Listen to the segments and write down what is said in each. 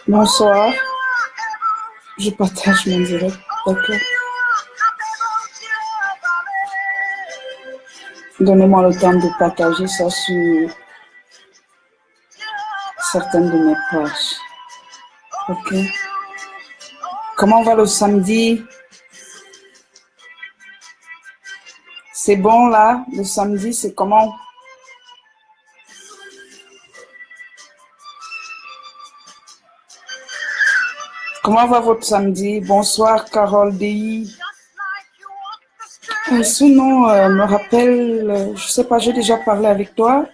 Bonsoir, je partage mon direct, d'accord. Donnez-moi le temps de partager ça sur certaines de mes pages, ok. Comment va le samedi? C'est bon là? Le samedi, c'est comment? Comment va votre samedi? Bonsoir, Carole DI. Ce nom me rappelle, je sais pas, j'ai déjà parlé avec toi.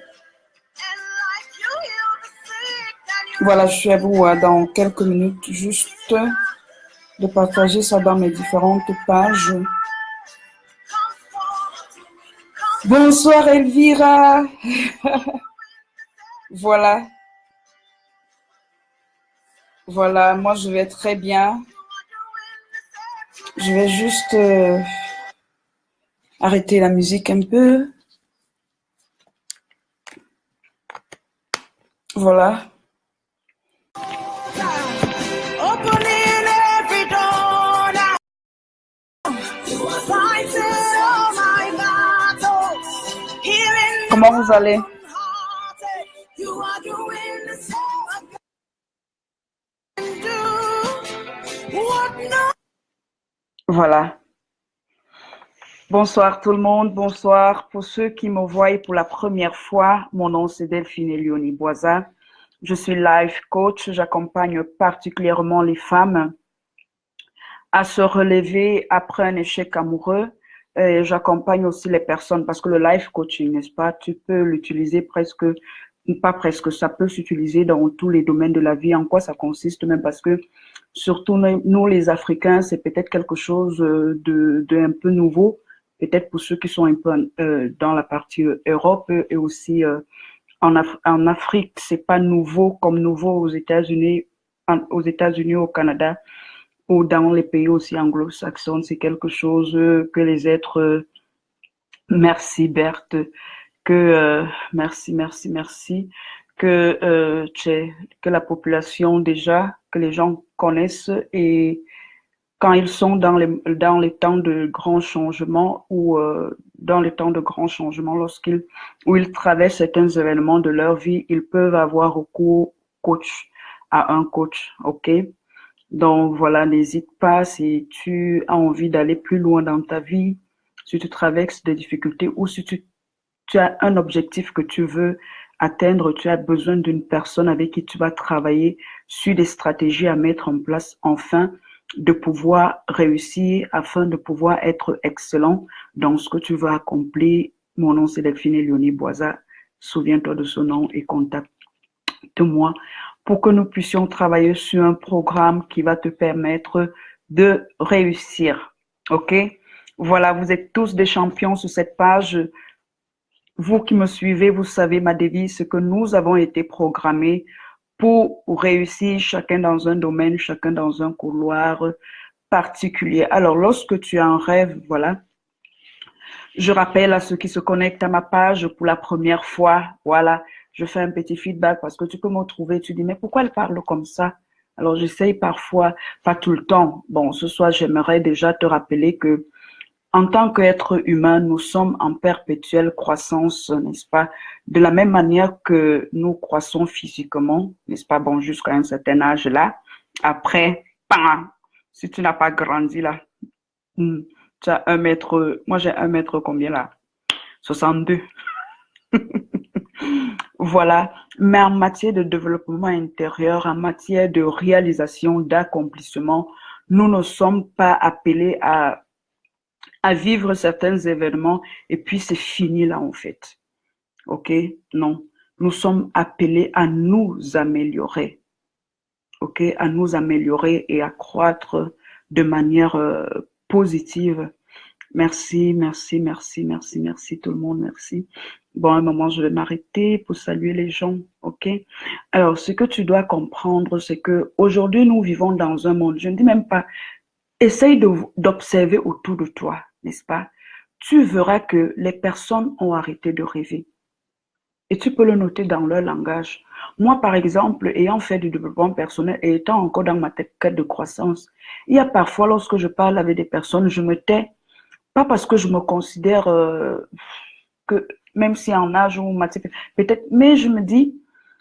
Voilà, je suis à vous dans quelques minutes, juste de partager ça dans mes différentes pages. Bonsoir Elvira. Voilà. Voilà, moi je vais très bien. Je vais juste arrêter la musique un peu. Voilà. Comment vous allez? Voilà. Bonsoir tout le monde, bonsoir. Pour ceux qui me voient pour la première fois, mon nom c'est Delphine Elioni Boisa. Je suis life coach, j'accompagne particulièrement les femmes à se relever après un échec amoureux. J'accompagne aussi les personnes parce que le life coaching, n'est-ce pas, tu peux l'utiliser presque, pas presque, ça peut s'utiliser dans tous les domaines de la vie. En quoi ça consiste même parce que surtout nous les Africains, c'est peut-être quelque chose de un peu nouveau, peut-être pour ceux qui sont un peu dans la partie Europe et aussi en Afrique, c'est pas nouveau comme nouveau aux États-Unis, au Canada ou dans les pays aussi anglo-saxons, c'est quelque chose que les êtres, merci Berthe, que merci, que la population déjà, que les gens connaissent et quand ils sont dans les temps de grands changements ou dans les temps de grands changements, où ils traversent certains événements de leur vie, ils peuvent avoir recours à un coach, ok? Donc voilà, n'hésite pas si tu as envie d'aller plus loin dans ta vie, si tu traverses des difficultés ou si tu as un objectif que tu veux atteindre, tu as besoin d'une personne avec qui tu vas travailler sur des stratégies à mettre en place afin de pouvoir réussir, afin de pouvoir être excellent dans ce que tu veux accomplir. Mon nom c'est Delphine Elioni Boisa. Souviens-toi de ce nom et contacte-moi pour que nous puissions travailler sur un programme qui va te permettre de réussir. OK? Voilà, vous êtes tous des champions sur cette page. Vous qui me suivez, vous savez ma devise, c'est que nous avons été programmés pour réussir chacun dans un domaine, chacun dans un couloir particulier. Alors, lorsque tu as un rêve, voilà, je rappelle à ceux qui se connectent à ma page pour la première fois, voilà, je fais un petit feedback parce que tu peux me trouver, tu dis, mais pourquoi elle parle comme ça? Alors, j'essaye parfois, pas tout le temps. Bon, ce soir, j'aimerais déjà te rappeler que en tant qu'être humain, nous sommes en perpétuelle croissance, n'est-ce pas? De la même manière que nous croissons physiquement, n'est-ce pas? Bon, jusqu'à un certain âge là. Après, bam, si tu n'as pas grandi là, tu as 1 mètre, moi j'ai 1 mètre combien là? 62. Voilà. Mais en matière de développement intérieur, en matière de réalisation, d'accomplissement, nous ne sommes pas appelés à vivre certains événements et puis c'est fini là en fait. Ok? Non. Nous sommes appelés à nous améliorer. Ok? À nous améliorer et à croître de manière positive. Merci tout le monde, merci. Bon, à un moment, je vais m'arrêter pour saluer les gens, ok? Alors, ce que tu dois comprendre, c'est que aujourd'hui, nous vivons dans un monde, je ne dis même pas, essaye d'observer autour de toi, n'est-ce pas? Tu verras que les personnes ont arrêté de rêver. Et tu peux le noter dans leur langage. Moi, par exemple, ayant fait du développement personnel et étant encore dans ma quête de croissance, il y a parfois, lorsque je parle avec des personnes, je me tais, pas parce que je me considère que, même si en âge ou matière, peut-être, mais je me dis,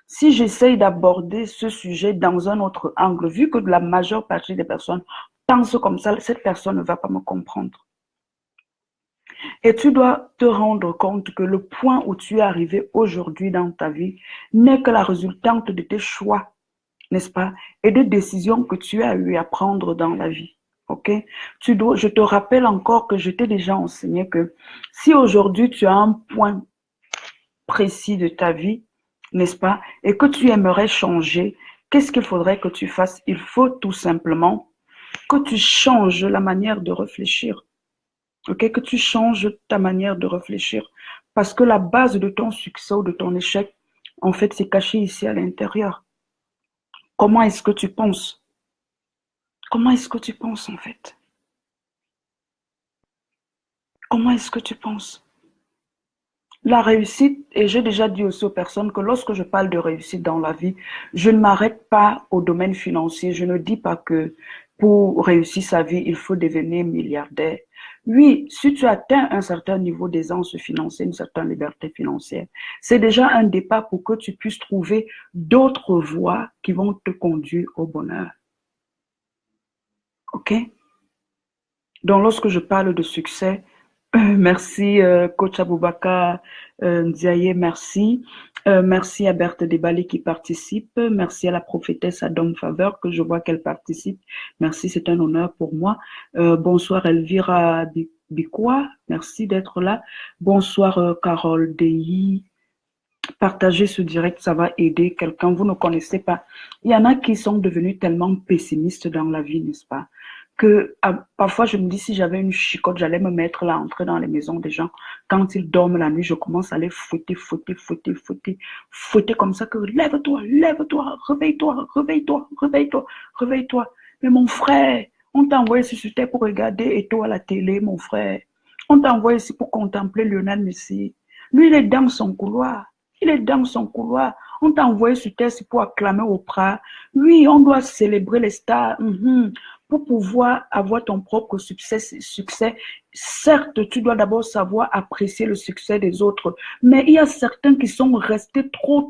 si j'essaye d'aborder ce sujet dans un autre angle, vu que la majeure partie des personnes pensent comme ça, cette personne ne va pas me comprendre. Et tu dois te rendre compte que le point où tu es arrivé aujourd'hui dans ta vie n'est que la résultante de tes choix, n'est-ce pas, et des décisions que tu as eu à prendre dans la vie. Ok? Je te rappelle encore que je t'ai déjà enseigné que si aujourd'hui tu as un point précis de ta vie, n'est-ce pas, et que tu aimerais changer, qu'est-ce qu'il faudrait que tu fasses? Il faut tout simplement que tu changes la manière de réfléchir. Ok, que tu changes ta manière de réfléchir. Parce que la base de ton succès ou de ton échec, en fait, c'est caché ici à l'intérieur. Comment est-ce que tu penses? Comment est-ce que tu penses, en fait? Comment est-ce que tu penses? La réussite, et j'ai déjà dit aussi aux personnes que lorsque je parle de réussite dans la vie, je ne m'arrête pas au domaine financier. Je ne dis pas que pour réussir sa vie, il faut devenir milliardaire. Oui, si tu atteins un certain niveau d'aisance financière, une certaine liberté financière, c'est déjà un départ pour que tu puisses trouver d'autres voies qui vont te conduire au bonheur. OK? Donc, lorsque je parle de succès, merci, coach Aboubaka Ndiaye, merci. Merci à Berthe Debali qui participe. Merci à la prophétesse Adam Faveur que je vois qu'elle participe. Merci, c'est un honneur pour moi. Bonsoir Elvira Bikoua, merci d'être là. Bonsoir Carole Deyi. Partagez ce direct, ça va aider quelqu'un. Vous ne connaissez pas. Il y en a qui sont devenus tellement pessimistes dans la vie, n'est-ce pas? Que parfois je me dis si j'avais une chicotte, j'allais me mettre là, entrer dans les maisons des gens. Quand ils dorment la nuit, je commence à les fouetter, fouetter, fouetter, fouetter, fouetter comme ça que lève-toi, lève-toi, réveille-toi, réveille-toi, réveille-toi, réveille-toi. Mais mon frère, on t'a envoyé sur terre pour regarder et toi à la télé, mon frère. On t'a envoyé ici pour contempler Lionel Messi. Lui, il est dans son couloir. Il est dans son couloir. On t'a envoyé sur terre pour acclamer Oprah. Oui, on doit célébrer les stars. Pour pouvoir avoir ton propre succès, certes, tu dois d'abord savoir apprécier le succès des autres. Mais il y a certains qui sont restés trop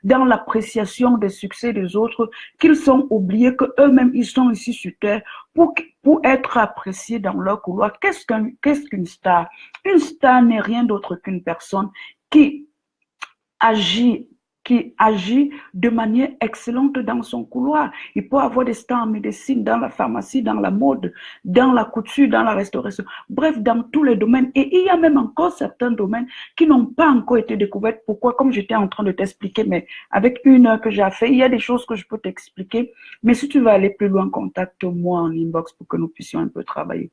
dans l'appréciation des succès des autres, qu'ils sont oubliés qu'eux-mêmes, ils sont ici sur terre pour être appréciés dans leur couloir. Qu'est-ce qu'une star? Une star n'est rien d'autre qu'une personne qui agit, qui agit de manière excellente dans son couloir. Il peut avoir des stars en médecine, dans la pharmacie, dans la mode, dans la couture, dans la restauration, bref, dans tous les domaines. Et il y a même encore certains domaines qui n'ont pas encore été découverts. Pourquoi? Comme j'étais en train de t'expliquer, mais avec 1 heure que j'ai fait, il y a des choses que je peux t'expliquer. Mais si tu veux aller plus loin, contacte-moi en inbox pour que nous puissions un peu travailler.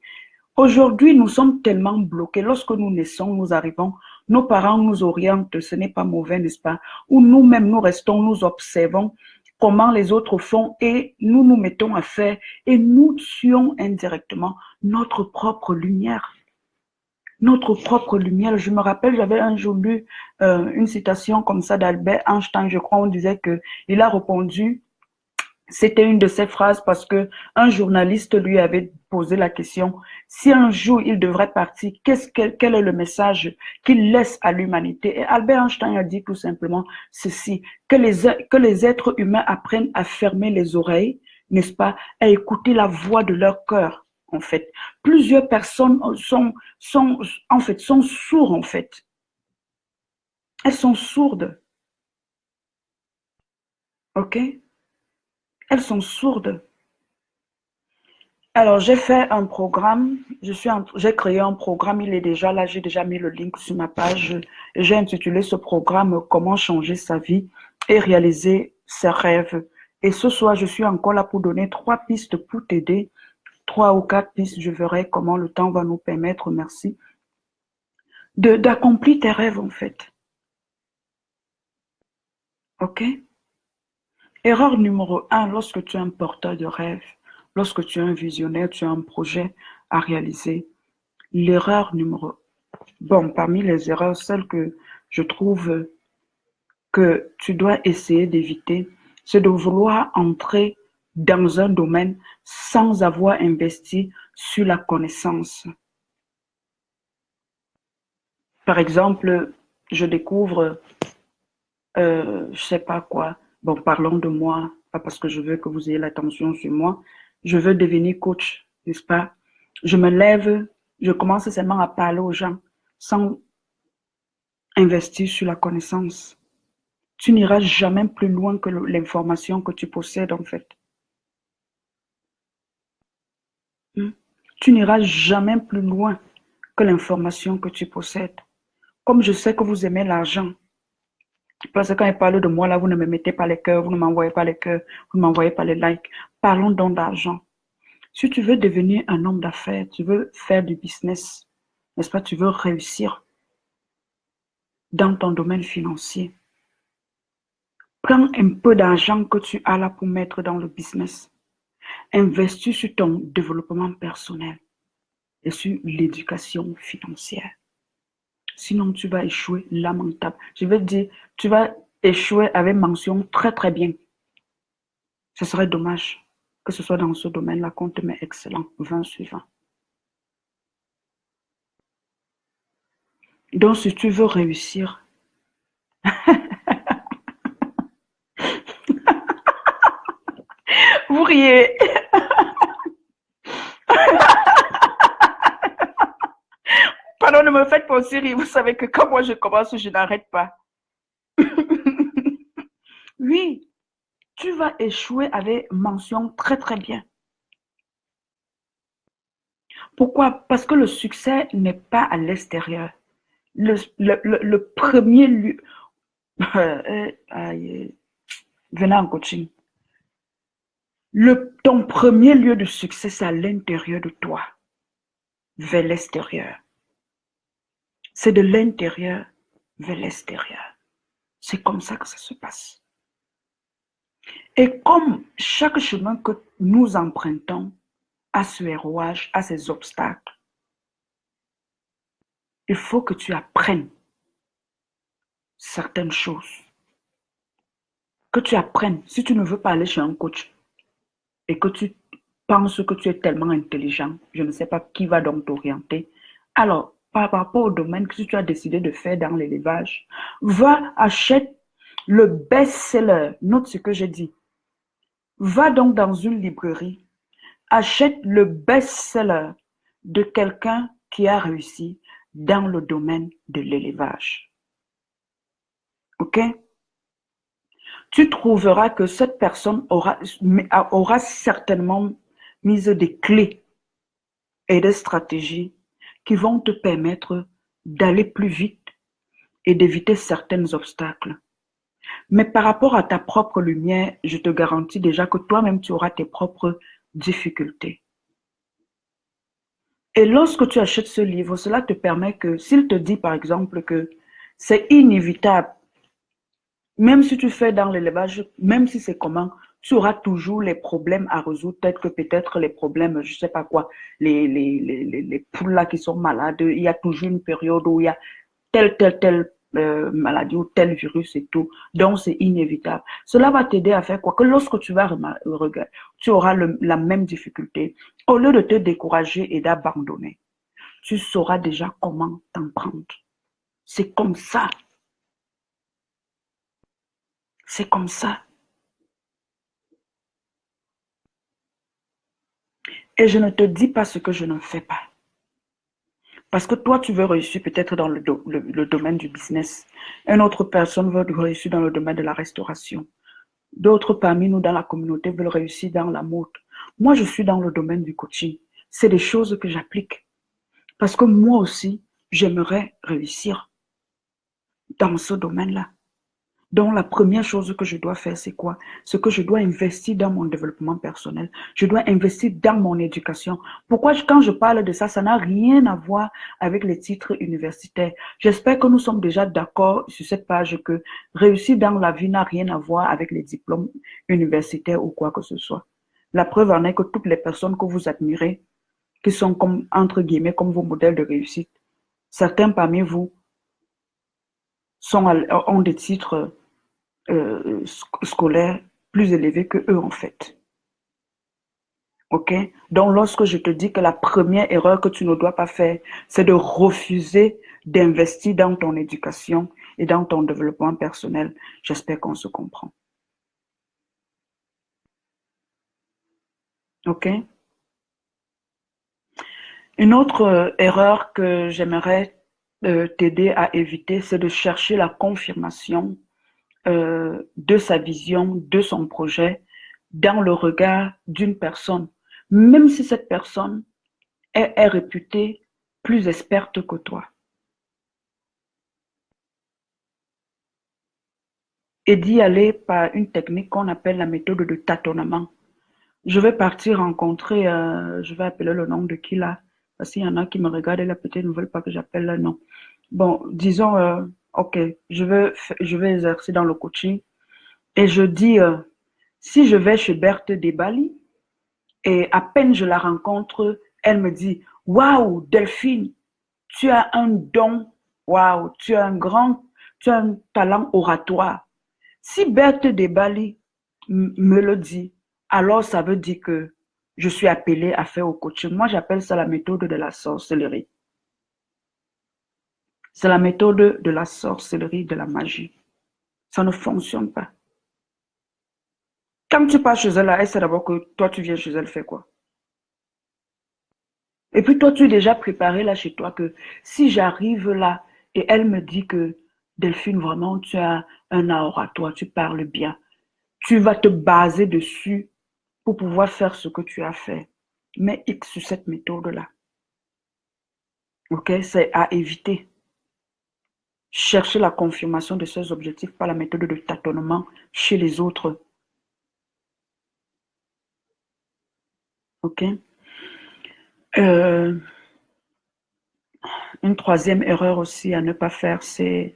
Aujourd'hui, nous sommes tellement bloqués. Lorsque nous naissons, nous arrivons, nos parents nous orientent, ce n'est pas mauvais, n'est-ce pas? Ou nous-mêmes, nous restons, nous observons comment les autres font et nous nous mettons à faire et nous tuons indirectement notre propre lumière. Notre propre lumière. Je me rappelle, j'avais un jour lu une citation comme ça d'Albert Einstein, je crois, on disait qu'il a répondu. C'était une de ses phrases parce que un journaliste lui avait posé la question, si un jour il devrait partir, quel est le message qu'il laisse à l'humanité? Et Albert Einstein a dit tout simplement ceci, que les êtres humains apprennent à fermer les oreilles, n'est-ce pas, à écouter la voix de leur cœur, en fait. Plusieurs personnes sont sourds, en fait. Elles sont sourdes, ok? Elles sont sourdes. Alors, j'ai fait un programme, j'ai créé un programme, il est déjà là, j'ai déjà mis le link sur ma page. J'ai intitulé ce programme Comment changer sa vie et réaliser ses rêves. Et ce soir, je suis encore là pour donner 3 pistes pour t'aider, 3 ou 4 pistes, je verrai comment le temps va nous permettre, merci, d'accomplir tes rêves en fait. Ok? Erreur numéro 1, lorsque tu es un porteur de rêve, lorsque tu es un visionnaire, tu as un projet à réaliser. L'erreur numéro... Bon, parmi les erreurs, celle que je trouve que tu dois essayer d'éviter, c'est de vouloir entrer dans un domaine sans avoir investi sur la connaissance. Par exemple, je découvre, je sais pas quoi, bon, parlons de moi, pas parce que je veux que vous ayez l'attention sur moi, je veux devenir coach, n'est-ce pas? Je me lève, je commence seulement à parler aux gens sans investir sur la connaissance. Tu n'iras jamais plus loin que l'information que tu possèdes, en fait. Hmm. Tu n'iras jamais plus loin que l'information que tu possèdes. Comme je sais que vous aimez l'argent, parce que quand il parle de moi, là, vous ne me mettez pas les cœurs, vous ne m'envoyez pas les cœurs, vous ne m'envoyez pas les likes. Parlons donc d'argent. Si tu veux devenir un homme d'affaires, tu veux faire du business, n'est-ce pas? Tu veux réussir dans ton domaine financier. Prends un peu d'argent que tu as là pour mettre dans le business. Investis sur ton développement personnel et sur l'éducation financière. Sinon, tu vas échouer lamentable. Je vais te dire, tu vas échouer avec mention très très bien. Ce serait dommage que ce soit dans ce domaine-là qu'on te met excellent. 20 suivants. Donc, si tu veux réussir, vous riez. Pardon, ne me faites pas aussi rire. Vous savez que quand moi je commence, je n'arrête pas. Oui, tu vas échouer avec mention très très bien. Pourquoi? Parce que le succès n'est pas à l'extérieur. Le premier lieu, venez en coaching. Ton premier lieu de succès, c'est à l'intérieur de toi, vers l'extérieur. C'est de l'intérieur vers l'extérieur. C'est comme ça que ça se passe. Et comme chaque chemin que nous empruntons a ce rouage, a ses obstacles, il faut que tu apprennes certaines choses. Que tu apprennes. Si tu ne veux pas aller chez un coach et que tu penses que tu es tellement intelligent, je ne sais pas qui va donc t'orienter. Alors, par rapport au domaine que tu as décidé de faire dans l'élevage, va, achète le best-seller. Note ce que je dis. Va donc dans une librairie, achète le best-seller de quelqu'un qui a réussi dans le domaine de l'élevage. OK? Tu trouveras que cette personne aura certainement mis des clés et des stratégies qui vont te permettre d'aller plus vite et d'éviter certains obstacles. Mais par rapport à ta propre lumière, je te garantis déjà que toi-même, tu auras tes propres difficultés. Et lorsque tu achètes ce livre, cela te permet que, s'il te dit par exemple que c'est inévitable, même si tu fais dans l'élevage, même si c'est comment, tu auras toujours les problèmes à résoudre, peut-être les problèmes, je ne sais pas quoi, les poules là qui sont malades, il y a toujours une période où il y a telle maladie ou tel virus et tout. Donc, c'est inévitable. Cela va t'aider à faire quoi? Que lorsque tu vas regarder, tu auras la même difficulté. Au lieu de te décourager et d'abandonner, tu sauras déjà comment t'en prendre. C'est comme ça. C'est comme ça. Et je ne te dis pas ce que je ne fais pas. Parce que toi, tu veux réussir peut-être dans le domaine du business. Une autre personne veut réussir dans le domaine de la restauration. D'autres parmi nous dans la communauté veulent réussir dans la mode. Moi, je suis dans le domaine du coaching. C'est des choses que j'applique. Parce que moi aussi, j'aimerais réussir dans ce domaine-là. Donc, la première chose que je dois faire, c'est quoi? C'est que je dois investir dans mon développement personnel. Je dois investir dans mon éducation. Pourquoi, quand je parle de ça, ça n'a rien à voir avec les titres universitaires. J'espère que nous sommes déjà d'accord sur cette page que réussir dans la vie n'a rien à voir avec les diplômes universitaires ou quoi que ce soit. La preuve en est que toutes les personnes que vous admirez, qui sont comme, entre guillemets, comme vos modèles de réussite, certains parmi vous ont des titres scolaire plus élevé que eux, en fait. OK? Donc, lorsque je te dis que la première erreur que tu ne dois pas faire, c'est de refuser d'investir dans ton éducation et dans ton développement personnel, j'espère qu'on se comprend. OK? Une autre erreur que j'aimerais t'aider à éviter, c'est de chercher la confirmation de sa vision, de son projet, dans le regard d'une personne, même si cette personne est réputée plus experte que toi. Et d'y aller par une technique qu'on appelle la méthode de tâtonnement. Je vais partir rencontrer, je vais appeler le nom de qui là, parce qu'il y en a qui me regardent et là peut-être ne veulent pas que j'appelle le nom. Bon, disons, ok, je vais exercer dans le coaching et je dis, si je vais chez Berthe Desbali et à peine je la rencontre, elle me dit, waouh, Delphine, tu as un don, waouh, tu as un talent oratoire. Si Berthe Desbali me le dit, alors ça veut dire que je suis appelée à faire au coaching. Moi, j'appelle ça la méthode de la sorcellerie. C'est la méthode de la sorcellerie, de la magie. Ça ne fonctionne pas. Quand tu pars chez elle, elle sait d'abord que toi, tu viens chez elle faire quoi. Et puis toi, tu es déjà préparé là chez toi que si j'arrive là et elle me dit que Delphine, vraiment, tu as un oratoire, tu parles bien, tu vas te baser dessus pour pouvoir faire ce que tu as fait. Mais X sur cette méthode-là. OK? C'est à éviter. Chercher la confirmation de ses objectifs par la méthode de tâtonnement chez les autres. OK? Euh, une troisième erreur aussi à ne pas faire, c'est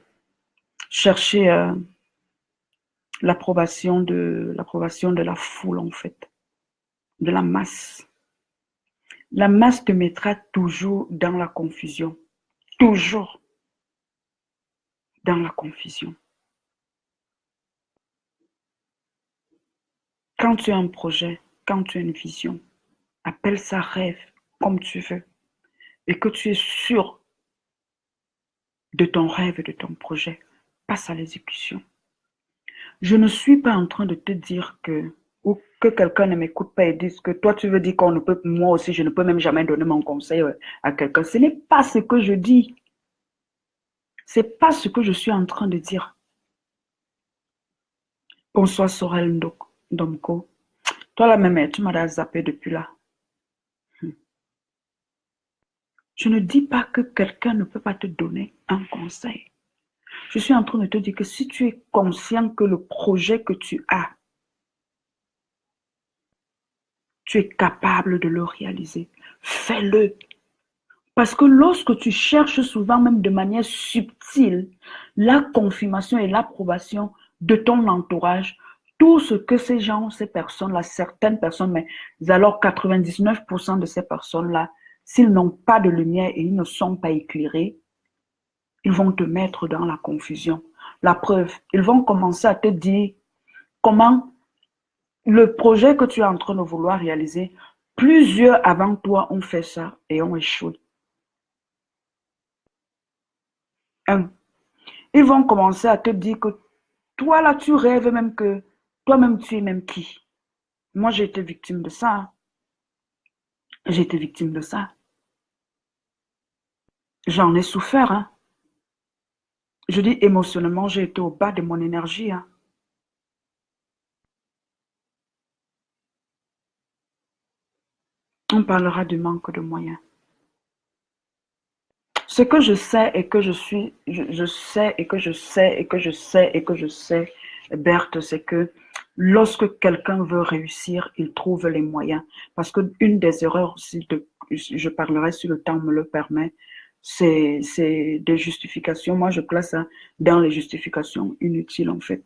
chercher l'approbation de la foule, en fait, de la masse. La masse te mettra toujours dans la confusion. Toujours dans la confusion. Quand tu as un projet, quand tu as une vision, appelle ça rêve, comme tu veux, et que tu es sûr de ton rêve et de ton projet, passe à l'exécution. Je ne suis pas en train de te dire que, ou que quelqu'un ne m'écoute pas et dise que toi tu veux dire qu'on ne peut, moi aussi je ne peux même jamais donner mon conseil à quelqu'un. Ce n'est pas ce que je dis. C'est pas ce que je suis en train de dire. Bonsoir Sorel Ndomko. Toi la même, tu m'as zappé depuis là. Je ne dis pas que quelqu'un ne peut pas te donner un conseil. Je suis en train de te dire que si tu es conscient que le projet que tu as, tu es capable de le réaliser, fais-le. Parce que lorsque tu cherches souvent, même de manière subtile, la confirmation et l'approbation de ton entourage, tout ce que ces gens, ces personnes-là, certaines personnes, mais alors 99% de ces personnes-là, s'ils n'ont pas de lumière et ils ne sont pas éclairés, ils vont te mettre dans la confusion. La preuve, ils vont commencer à te dire comment le projet que tu es en train de vouloir réaliser, plusieurs avant toi ont fait ça et ont échoué. Un, ils vont commencer à te dire que toi là, tu rêves même que toi-même, tu es même qui. Moi, j'ai été victime de ça. J'ai été victime de ça. J'en ai souffert. Hein. Je dis émotionnellement, j'ai été au bas de mon énergie. Hein. On parlera du manque de moyens. Ce que je sais et que je suis, je sais et que je sais et que je sais et que je sais, Berthe, c'est que lorsque quelqu'un veut réussir, il trouve les moyens. Parce qu'une des erreurs aussi, je parlerai si le temps me le permet, c'est des justifications. Moi, je classe ça dans les justifications inutiles, en fait.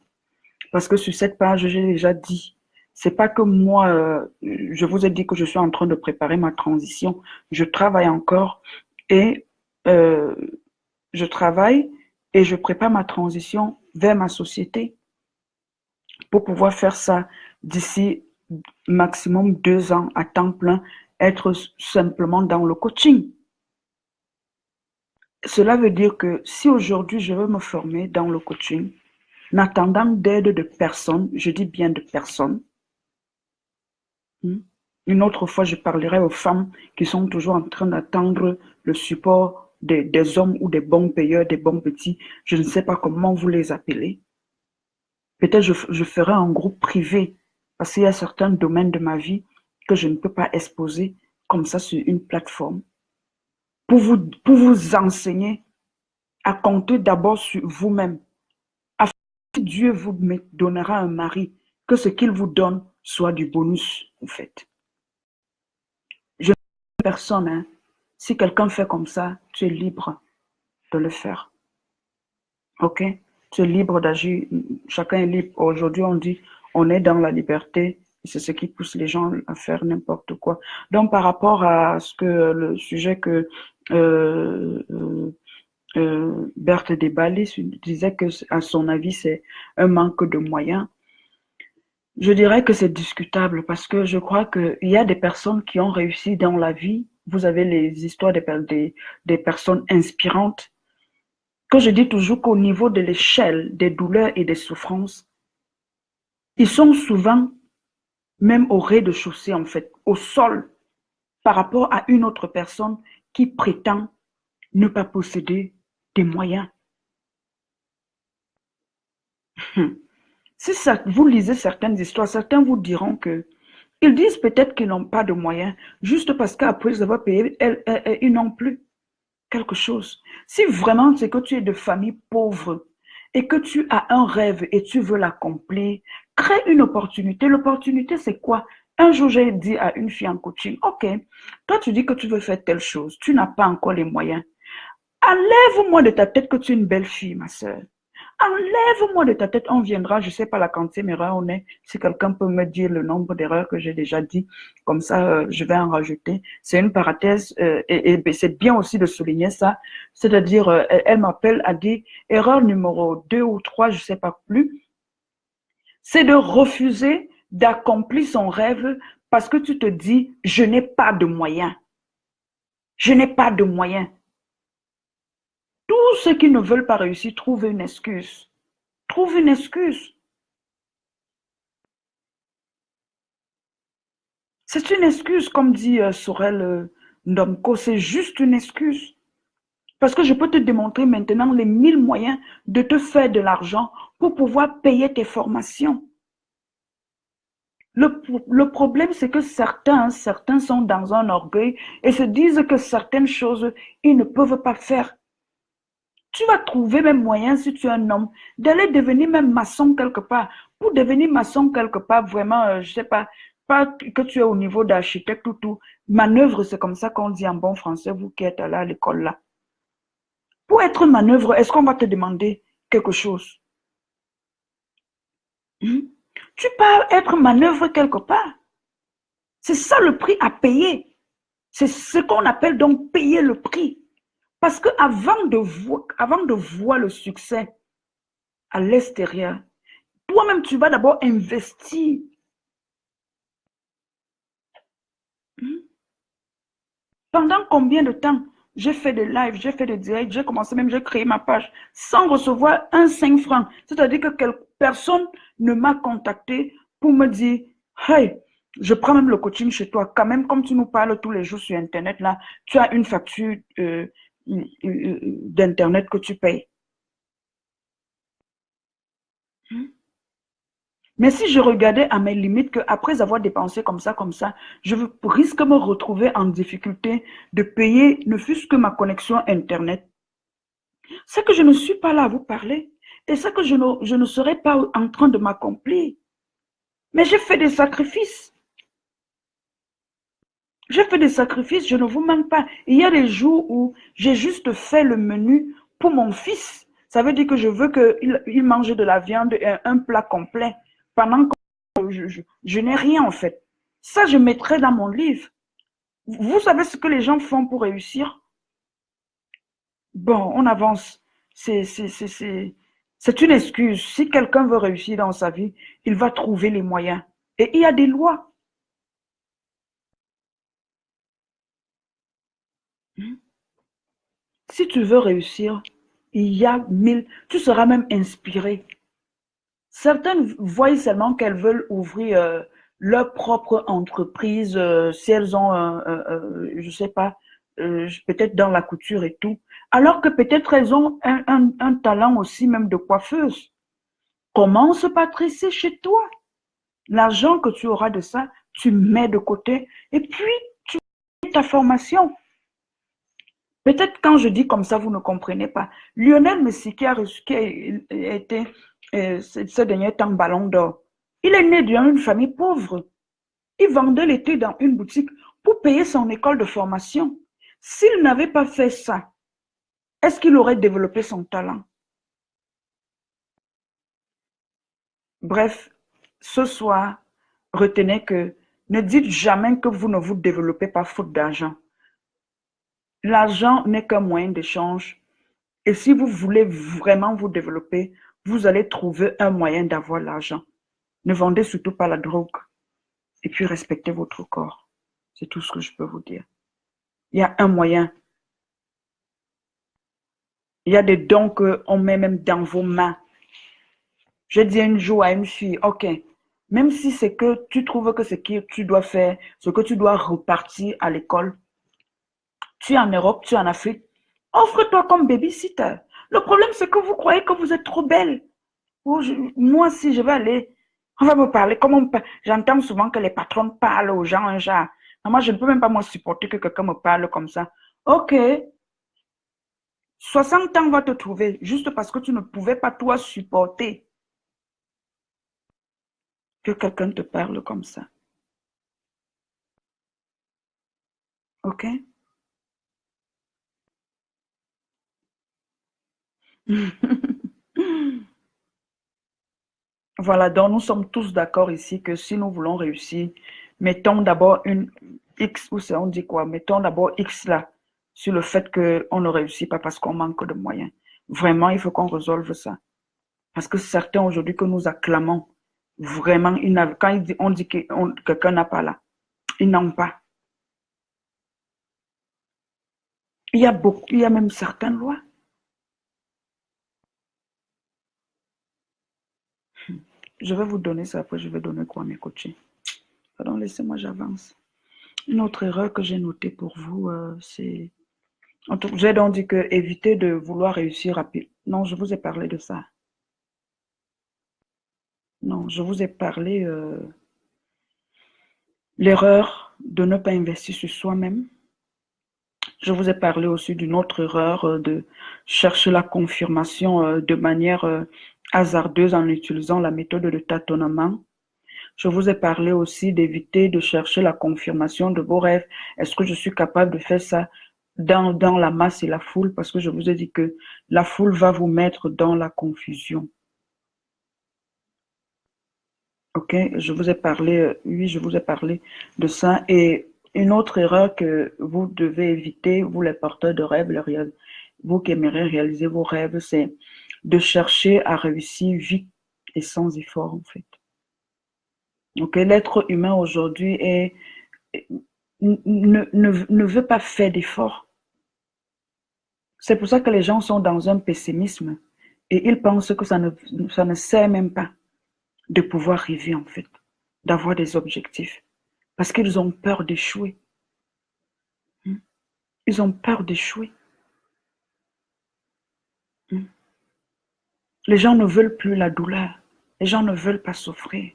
Parce que sur cette page, j'ai déjà dit, c'est pas que moi, je vous ai dit que je suis en train de préparer ma transition. Je travaille encore et euh, je travaille et je prépare ma transition vers ma société. pour pouvoir faire ça d'ici maximum 2 ans à temps plein, être simplement dans le coaching. Cela veut dire que si aujourd'hui je veux me former dans le coaching, n'attendant d'aide de personne, je dis bien de personne. Une autre fois, je parlerai aux femmes qui sont toujours en train d'attendre le support des hommes ou des bons payeurs, des bons petits. Je ne sais pas comment vous les appelez. Peut-être je ferai un groupe privé parce qu'il y a certains domaines de ma vie que je ne peux pas exposer comme ça sur une plateforme pour vous enseigner à compter d'abord sur vous-même. Afin que Dieu vous donnera un mari, que ce qu'il vous donne soit du bonus, en fait. Je ne sais personne, hein. Si quelqu'un fait comme ça, tu es libre de le faire. Ok? Tu es libre d'agir. Chacun est libre. Aujourd'hui, on dit, on est dans la liberté. C'est ce qui pousse les gens à faire n'importe quoi. Donc, par rapport à le sujet que Berthe Desbalis disait que, à son avis, c'est un manque de moyens. Je dirais que c'est discutable parce que je crois qu'il y a des personnes qui ont réussi dans la vie. Vous avez les histoires des personnes inspirantes. Que je dis toujours qu'au niveau de l'échelle des douleurs et des souffrances, ils sont souvent même au rez-de-chaussée, en fait, au sol, par rapport à une autre personne qui prétend ne pas posséder des moyens. Si ça, vous lisez certaines histoires, certains vous diront que ils disent peut-être qu'ils n'ont pas de moyens, juste parce qu'après avoir payé, ils n'ont plus quelque chose. Si vraiment c'est que tu es de famille pauvre et que tu as un rêve et tu veux l'accomplir, crée une opportunité. L'opportunité, c'est quoi? Un jour, j'ai dit à une fille en coaching, OK, toi tu dis que tu veux faire telle chose, tu n'as pas encore les moyens. Enlève-moi de ta tête que tu es une belle fille, ma soeur. Enlève-moi de ta tête, on viendra, je ne sais pas la quantième erreur on est, si quelqu'un peut me dire le nombre d'erreurs que j'ai déjà dit, comme ça je vais en rajouter. C'est une parenthèse et c'est bien aussi de souligner ça, c'est-à-dire elle m'appelle, a dit erreur numéro 2 ou 3, je ne sais pas plus, c'est de refuser d'accomplir son rêve parce que tu te dis je n'ai pas de moyens. Je n'ai pas de moyens. Tous ceux qui ne veulent pas réussir trouvent une excuse. Trouvent une excuse. C'est une excuse, comme dit Sorel Ndomko, c'est juste une excuse. Parce que je peux te démontrer maintenant les 1000 moyens de te faire de l'argent pour pouvoir payer tes formations. Le problème, c'est que certains sont dans un orgueil et se disent que certaines choses, ils ne peuvent pas faire. Tu vas trouver même moyen, si tu es un homme, d'aller devenir même maçon quelque part. Pour devenir maçon quelque part, vraiment, je sais pas que tu es au niveau d'architecte ou tout. Manœuvre, c'est comme ça qu'on dit en bon français, vous qui êtes allé à l'école là. Pour être manœuvre, est-ce qu'on va te demander quelque chose? Tu peux être manœuvre quelque part. C'est ça le prix à payer. C'est ce qu'on appelle donc payer le prix. Parce qu'avant de voir le succès à l'extérieur, toi-même, tu vas d'abord investir. Pendant combien de temps j'ai fait des lives, j'ai fait des directs, j'ai commencé même, j'ai créé ma page sans recevoir un 5 francs. C'est-à-dire que personne ne m'a contacté pour me dire, hey, je prends même le coaching chez toi. Quand même, comme tu nous parles tous les jours sur Internet, là, tu as une facture d'Internet que tu payes. Mais si je regardais à mes limites qu'après avoir dépensé comme ça, je risque de me retrouver en difficulté de payer ne fût-ce que ma connexion Internet, c'est que je ne suis pas là à vous parler et c'est que je ne serai pas en train de m'accomplir. Mais j'ai fait des sacrifices. J'ai fait des sacrifices, je ne vous manque pas. Il y a des jours où j'ai juste fait le menu pour mon fils. Ça veut dire que je veux qu'il mange de la viande et un plat complet pendant que je n'ai rien en fait. Ça, je mettrai dans mon livre. Vous savez ce que les gens font pour réussir? Bon, on avance. C'est une excuse. Si quelqu'un veut réussir dans sa vie, il va trouver les moyens. Et il y a des lois. Si tu veux réussir, il y a mille, tu seras même inspiré. Certaines voient seulement qu'elles veulent ouvrir leur propre entreprise, si elles ont, je sais pas, peut-être dans la couture et tout, alors que peut-être elles ont un talent aussi même de coiffeuse. Commence par tresser chez toi. L'argent que tu auras de ça, tu mets de côté et puis tu fais ta formation. Peut-être quand je dis comme ça, vous ne comprenez pas. Lionel Messi qui a été ce dernier temps ballon d'or, il est né dans une famille pauvre. Il vendait l'été dans une boutique pour payer son école de formation. S'il n'avait pas fait ça, est-ce qu'il aurait développé son talent? Bref, ce soir, retenez que ne dites jamais que vous ne vous développez pas faute d'argent. L'argent n'est qu'un moyen d'échange. Et si vous voulez vraiment vous développer, vous allez trouver un moyen d'avoir l'argent. Ne vendez surtout pas la drogue. Et puis respectez votre corps. C'est tout ce que je peux vous dire. Il y a un moyen. Il y a des dons qu'on met même dans vos mains. Je dis un jour à une fille, ok, même si c'est que tu trouves que ce que tu dois faire, ce que tu dois repartir à l'école, tu es en Europe, tu es en Afrique, offre-toi comme babysitter. Le problème, c'est que vous croyez que vous êtes trop belle. Moi, si je vais aller, on va me parler comme j'entends souvent que les patrons parlent aux gens, un genre. Moi, je ne peux même pas me supporter que quelqu'un me parle comme ça. Ok, 60 ans va te trouver juste parce que tu ne pouvais pas toi supporter que quelqu'un te parle comme ça. Ok? Voilà, donc nous sommes tous d'accord ici que si nous voulons réussir, mettons d'abord une X, ou c'est on dit quoi? Mettons d'abord X là, sur le fait qu'on ne réussit pas parce qu'on manque de moyens. Vraiment, il faut qu'on résolve ça. Parce que certains aujourd'hui que nous acclamons, vraiment, quand on dit que quelqu'un n'a pas là, ils n'ont pas. Il y a même certaines lois. Je vais vous donner ça, après je vais donner quoi à mes coachés. Pardon, laissez-moi, j'avance. Une autre erreur que j'ai notée pour vous, c'est... J'ai donc dit que évitez de vouloir réussir rapide. Non, je vous ai parlé de ça. Non, je vous ai parlé l'erreur de ne pas investir sur soi-même. Je vous ai parlé aussi d'une autre erreur de chercher la confirmation de manière hasardeuse en utilisant la méthode de tâtonnement. Je vous ai parlé aussi d'éviter de chercher la confirmation de vos rêves. Est-ce que je suis capable de faire ça dans la masse et la foule? Parce que je vous ai dit que la foule va vous mettre dans la confusion. Ok, je vous ai parlé, oui, je vous ai parlé de ça. Et une autre erreur que vous devez éviter, vous les porteurs de rêves, vous qui aimeriez réaliser vos rêves, c'est de chercher à réussir vite et sans effort, en fait. Ok, l'être humain aujourd'hui ne veut pas faire d'efforts. C'est pour ça que les gens sont dans un pessimisme et ils pensent que ça ne sert même pas de pouvoir rêver, en fait, d'avoir des objectifs. Parce qu'ils ont peur d'échouer. Ils ont peur d'échouer. Les gens ne veulent plus la douleur. Les gens ne veulent pas souffrir.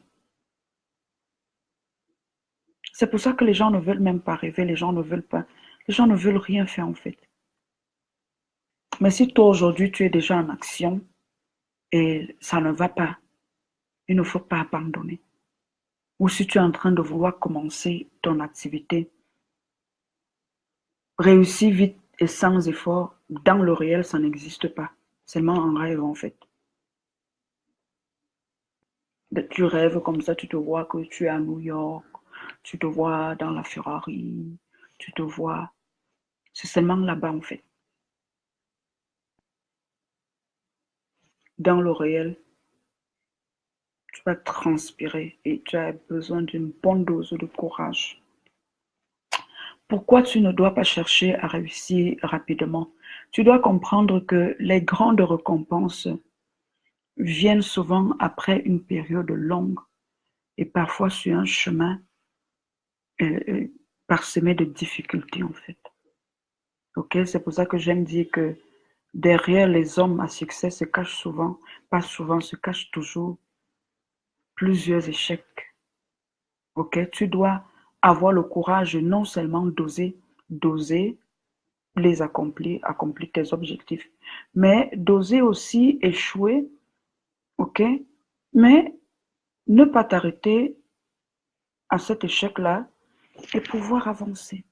C'est pour ça que les gens ne veulent même pas rêver. Les gens ne veulent pas. Les gens ne veulent rien faire, en fait. Mais si toi, aujourd'hui, tu es déjà en action et ça ne va pas, il ne faut pas abandonner. Ou si tu es en train de vouloir commencer ton activité, réussir vite et sans effort, dans le réel, ça n'existe pas. Seulement en rêve, en fait. Tu rêves comme ça, tu te vois que tu es à New York, tu te vois dans la Ferrari, tu te vois. C'est seulement là-bas, en fait. dans le réel, tu vas transpirer et tu as besoin d'une bonne dose de courage. Pourquoi tu ne dois pas chercher à réussir rapidement? Tu dois comprendre que les grandes récompenses viennent souvent après une période longue et parfois sur un chemin euh, parsemé de difficultés en fait. Ok, c'est pour ça que j'aime dire que derrière les hommes à succès se cachent souvent, pas souvent, se cachent toujours plusieurs échecs. Ok, tu dois avoir le courage non seulement d'oser les accomplir tes objectifs, mais d'oser aussi échouer, ok, mais ne pas t'arrêter à cet échec-là et pouvoir avancer,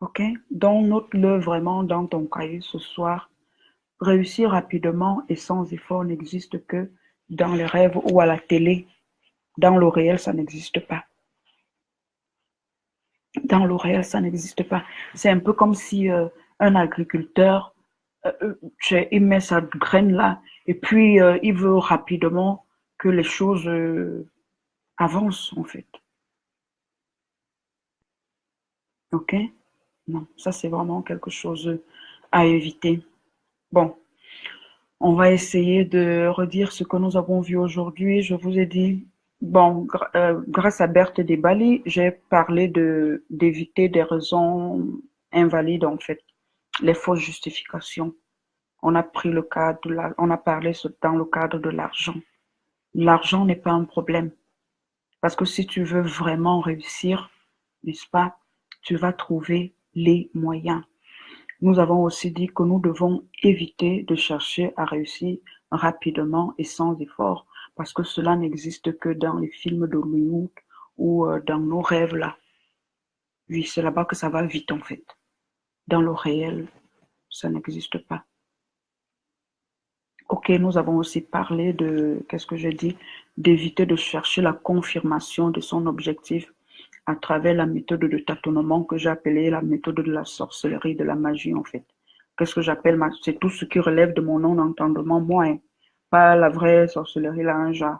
ok. Donc note-le vraiment dans ton cahier ce soir. Réussir rapidement et sans effort n'existe que dans les rêves ou à la télé. Dans le réel, ça n'existe pas. Dans le réel, ça n'existe pas. C'est un peu comme si un agriculteur, il met sa graine là et puis il veut rapidement que les choses avancent en fait. Ok? Non, ça c'est vraiment quelque chose à éviter. Bon, on va essayer de redire ce que nous avons vu aujourd'hui. Je vous ai dit, bon, grâce à Berthe Desbali, j'ai parlé d'éviter des raisons invalides en fait, les fausses justifications. On a pris le cas on a parlé dans le cadre de l'argent. L'argent n'est pas un problème parce que si tu veux vraiment réussir, n'est-ce pas, tu vas trouver les moyens. Nous avons aussi dit que nous devons éviter de chercher à réussir rapidement et sans effort, parce que cela n'existe que dans les films d'Hollywood ou dans nos rêves là. Oui, c'est là-bas que ça va vite en fait. Dans le réel, ça n'existe pas. Ok, nous avons aussi parlé de, qu'est-ce que je dis, d'éviter de chercher la confirmation de son objectif à travers la méthode de tâtonnement que j'ai appelée la méthode de la sorcellerie, de la magie en fait. Qu'est-ce que j'appelle c'est tout ce qui relève de mon non-entendement, moi, hein. Pas la vraie sorcellerie là, un genre.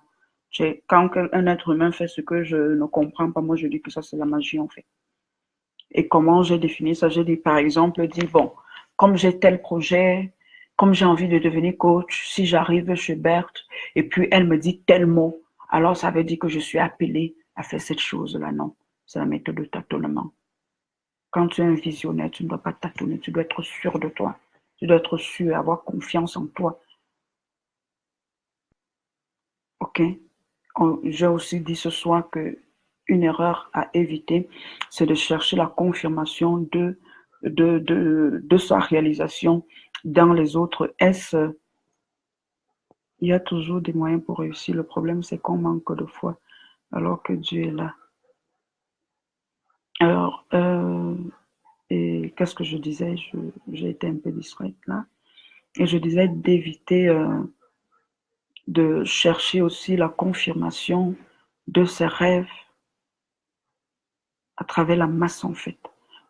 Quand un être humain fait ce que je ne comprends pas, moi je dis que ça c'est la magie en fait. Et comment j'ai défini ça? J'ai dit par exemple, dit bon, comme j'ai tel projet, comme j'ai envie de devenir coach, si j'arrive chez Berthe et puis elle me dit tel mot, alors ça veut dire que je suis appelée à faire cette chose-là. Non, c'est la méthode de tâtonnement. Quand tu es un visionnaire, tu ne dois pas tâtonner, tu dois être sûr de toi. Tu dois être sûr, avoir confiance en toi. OK? J'ai aussi dit ce soir que une erreur à éviter, c'est de chercher la confirmation de sa réalisation dans les autres. Il y a toujours des moyens pour réussir. Le problème, c'est qu'on manque de foi, alors que Dieu est là. Alors, et qu'est-ce que je disais? J'ai été un peu distraite là. Et je disais d'éviter de chercher aussi la confirmation de ses rêves à travers la masse en fait.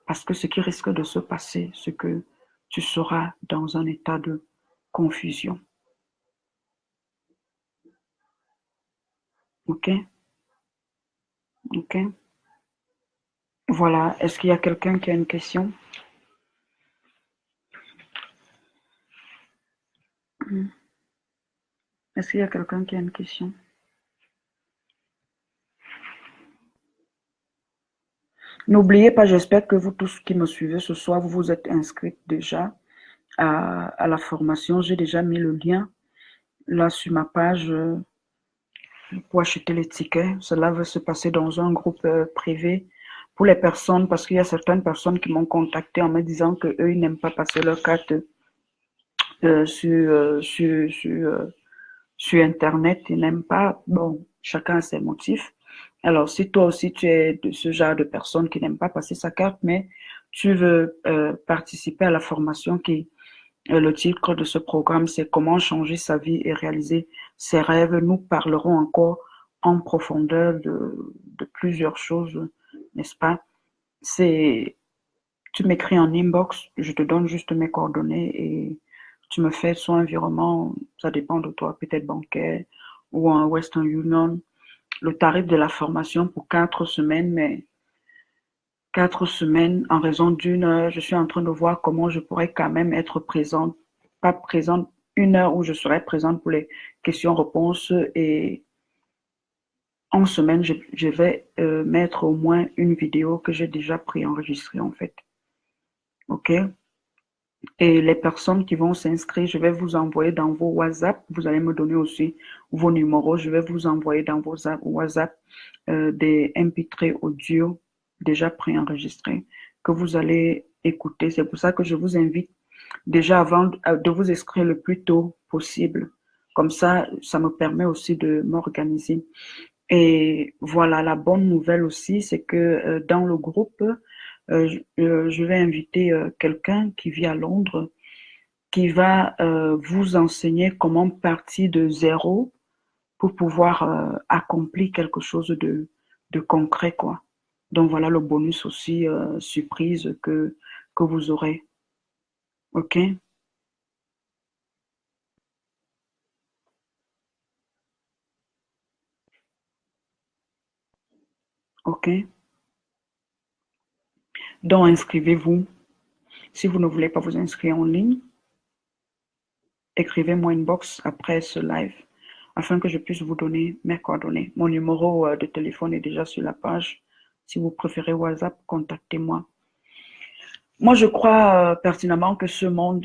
Parce que ce qui risque de se passer, c'est que tu seras dans un état de confusion. Ok? Ok? Voilà. Est-ce qu'il y a quelqu'un qui a une question? Est-ce qu'il y a quelqu'un qui a une question? N'oubliez pas, j'espère que vous tous qui me suivez ce soir, vous vous êtes inscrits déjà à la formation. J'ai déjà mis le lien là sur ma page pour acheter les tickets. Cela va se passer dans un groupe privé pour les personnes, parce qu'il y a certaines personnes qui m'ont contacté en me disant que eux ils n'aiment pas passer leur carte sur Internet. Ils n'aiment pas. Bon, chacun a ses motifs. Alors, si toi aussi tu es de ce genre de personne qui n'aime pas passer sa carte, mais tu veux participer à la formation le titre de ce programme, c'est comment changer sa vie et réaliser ses rêves. Nous parlerons encore en profondeur de plusieurs choses, n'est-ce pas? C'est, tu m'écris en inbox, je te donne juste mes coordonnées et tu me fais soit un virement, ça dépend de toi, peut-être bancaire ou un Western Union, le tarif de la formation pour 4 semaines, mais 4 semaines en raison d'une heure, je suis en train de voir comment je pourrais quand même être présente, pas présente, 1 heure où je serai présente pour les questions-réponses et en semaine, je vais mettre au moins une vidéo que j'ai déjà préenregistrée en fait. OK? Et les personnes qui vont s'inscrire, je vais vous envoyer dans vos WhatsApp. Vous allez me donner aussi vos numéros. Je vais vous envoyer dans vos WhatsApp des MP3 audio déjà préenregistrés que vous allez écouter. C'est pour ça que je vous invite déjà avant de vous inscrire le plus tôt possible. Comme ça me permet aussi de m'organiser. Et voilà, la bonne nouvelle aussi, c'est que dans le groupe, je vais inviter quelqu'un qui vit à Londres, qui va vous enseigner comment partir de zéro pour pouvoir accomplir quelque chose de concret, quoi. Donc voilà le bonus aussi surprise que vous aurez. OK? OK? Donc inscrivez-vous. Si vous ne voulez pas vous inscrire en ligne, écrivez-moi une box après ce live afin que je puisse vous donner mes coordonnées. Mon numéro de téléphone est déjà sur la page. Si vous préférez WhatsApp, contactez-moi. Moi, je crois pertinemment que ce monde,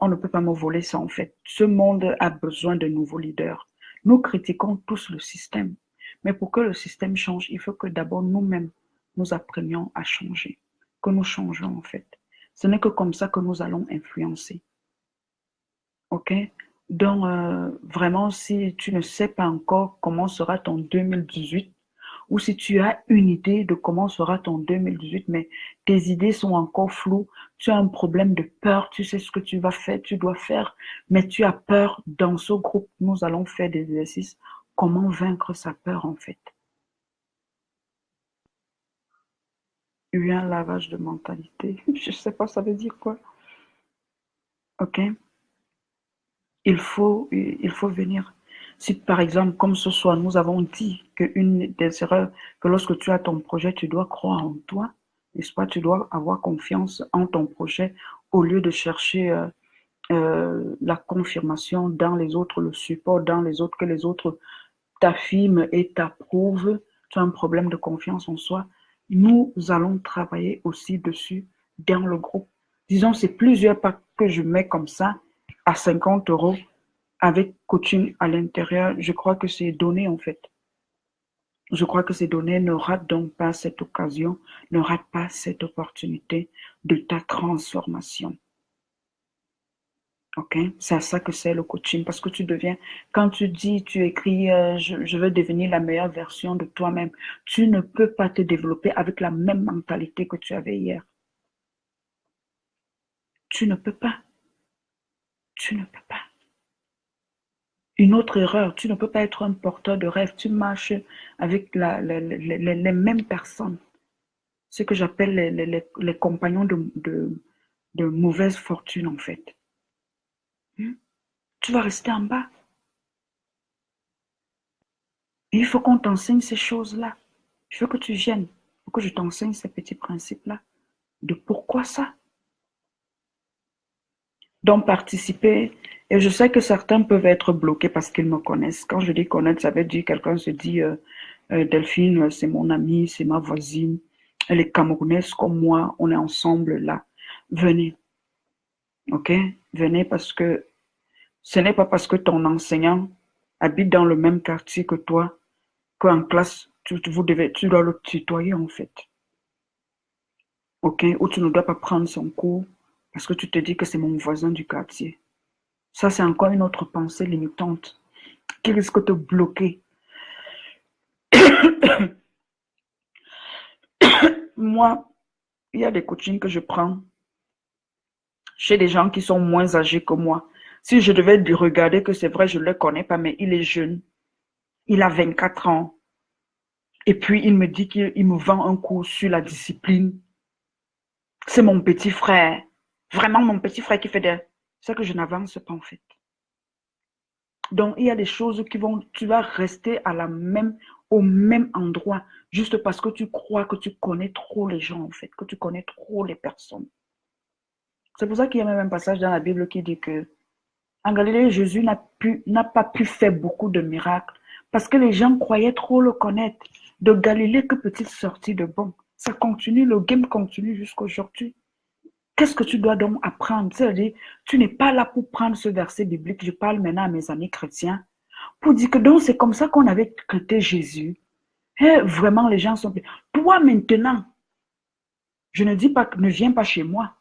on ne peut pas me voler ça en fait. Ce monde a besoin de nouveaux leaders. Nous critiquons tous le système. Mais pour que le système change, il faut que d'abord nous-mêmes, nous apprenions à changer. Que nous changeons en fait. Ce n'est que comme ça que nous allons influencer. OK? Donc, vraiment, si tu ne sais pas encore comment sera ton 2018, ou si tu as une idée de comment sera ton 2018, mais tes idées sont encore floues, tu as un problème de peur, tu sais ce que tu vas faire, tu dois faire, mais tu as peur. Dans ce groupe, nous allons faire des exercices. Comment vaincre sa peur, en fait? Il y a un lavage de mentalité. Je ne sais pas, ça veut dire quoi? OK? Il faut venir. Si par exemple, comme ce soir, nous avons dit qu'une des erreurs, que lorsque tu as ton projet, tu dois croire en toi, n'est-ce pas? Tu dois avoir confiance en ton projet au lieu de chercher la confirmation dans les autres, le support dans les autres, que les autres t'affirment et t'approuvent. Tu as un problème de confiance en soi. Nous allons travailler aussi dessus dans le groupe. Disons, c'est plusieurs packs que je mets comme ça à 50 € avec coaching à l'intérieur. Je crois que c'est donné en fait. Je crois que c'est donné. Ne rate donc pas cette occasion, ne rate pas cette opportunité de ta transformation. OK? C'est à ça que c'est le coaching parce que tu deviens, quand tu dis, tu écris, je veux devenir la meilleure version de toi-même, tu ne peux pas te développer avec la même mentalité que tu avais hier. Tu ne peux pas. Tu ne peux pas. Une autre erreur, tu ne peux pas être un porteur de rêve. Tu marches avec les mêmes personnes. Ce que j'appelle les compagnons de mauvaise fortune, en fait. Tu vas rester en bas. Et il faut qu'on t'enseigne ces choses-là. Il faut que tu viennes. Il faut que je t'enseigne ces petits principes-là. De pourquoi ça. Donc, participer. Et je sais que certains peuvent être bloqués parce qu'ils me connaissent. Quand je dis connaître, ça veut dire quelqu'un se dit Delphine, c'est mon amie, c'est ma voisine. Elle est camerounaise comme moi. On est ensemble là. Venez. OK? Venez parce que ce n'est pas parce que ton enseignant habite dans le même quartier que toi qu'en classe, tu dois le tutoyer en fait. OK? Ou tu ne dois pas prendre son cours parce que tu te dis que c'est mon voisin du quartier. Ça, c'est encore une autre pensée limitante qui risque de te bloquer. Moi, il y a des coachings que je prends chez des gens qui sont moins âgés que moi. Si je devais regarder que c'est vrai, je ne le connais pas, mais il est jeune. Il a 24 ans. Et puis, il me dit qu'il me vend un cours sur la discipline. C'est mon petit frère. Vraiment mon petit frère qui fait des... c'est que je n'avance pas en fait. Donc, il y a des choses tu vas rester au même endroit, juste parce que tu crois que tu connais trop les gens en fait, que tu connais trop les personnes. C'est pour ça qu'il y a même un passage dans la Bible qui dit que en Galilée, Jésus n'a pas pu faire beaucoup de miracles parce que les gens croyaient trop le connaître. De Galilée, que peut-il sortir de bon? Ça continue, le game continue jusqu'à aujourd'hui. Qu'est-ce que tu dois donc apprendre? C'est-à-dire, tu n'es pas là pour prendre ce verset biblique. Je parle maintenant à mes amis chrétiens pour dire que donc c'est comme ça qu'on avait traité Jésus. Et vraiment, les gens sont... Toi maintenant, je ne dis pas que ne viens pas chez moi.